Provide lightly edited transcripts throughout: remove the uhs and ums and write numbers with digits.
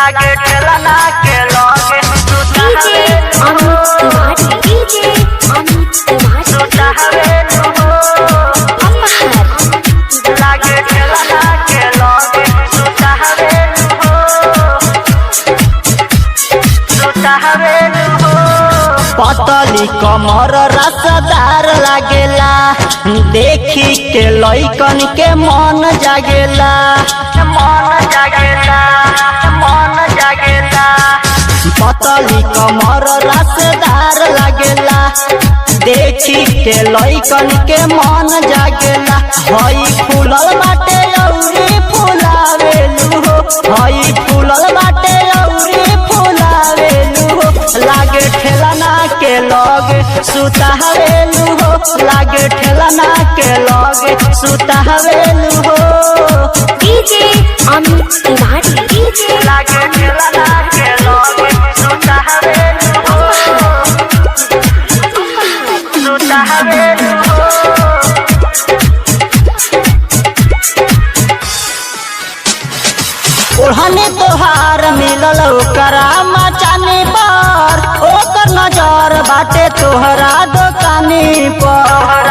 लागे ठेलना के लगे सुता हवेलू हो लागे ठेलना के लगे सुता हवेलू हो पतली कमर रसदार लागेला देखी के लइकन के मन जागेला पतली कमर रसदार लागेला देखी के लइकन के मन जागेला हई फूलल बाटे औरी फुलावेलू हो हई फूलल बाटे औरी फुलावेलू हो लागे ठेलना के लगे सुता हवेलू हो लागे ठेलना के लगे सुता हवेलू हो डीजे अमित तिवारी डीजे लागे ठेलना के लगे सुता हवेलू हो सुता हवेलू हो ओढ़ने तोहार मिलल ओकरा मचाने पर ओकर नजर बाटे तोहरा दुकानी पर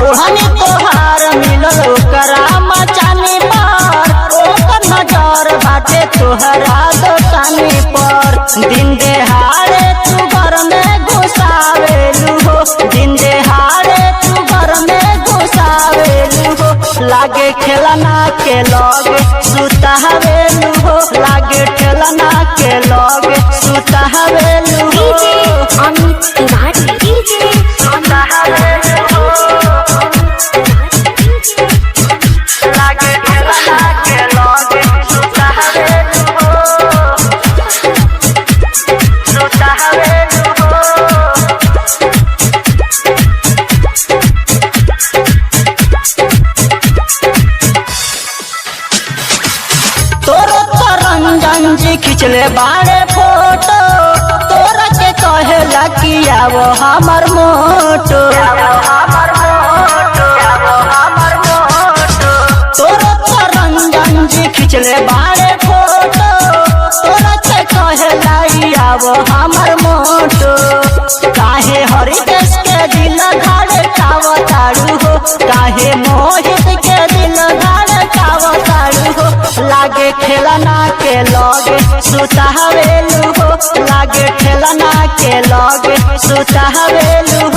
ओढ़ने तोहार मिलल ओकरा मचाने पर ओकर नजर बाटे तोहरा दुकानी पर दिन देहाड़े तू घर में घुसावेलू हो दिन देहाड़े तू घर में घुसावेलू हो लागे ठेलना के लगे सुता हवेलू हो लागे ठेलना के लगे सुता हवेलू हो डीजे अमित तिवारी डीजे सुता हवेलू हो लागे ठेलना के लगे सुता हवेलू हो सुता हवेलू हो तोरा तो रंजन जी खिंचले बाड़े फोटो तोरा के कहेला कि आवो हमर मोटो तोरा तो रंजन जी खिंचले बाड़े फोटो तोरा के कहेला आवो हमर मोटो काहे हरिदेश के दिल धड़कावताड़ू हो काहे मोहित के दिल धड़कावताड़ू हो लागे ठेलना के लगे सुता हवेलू हो लागे ठेलना के लगे सुता हवेलू हो।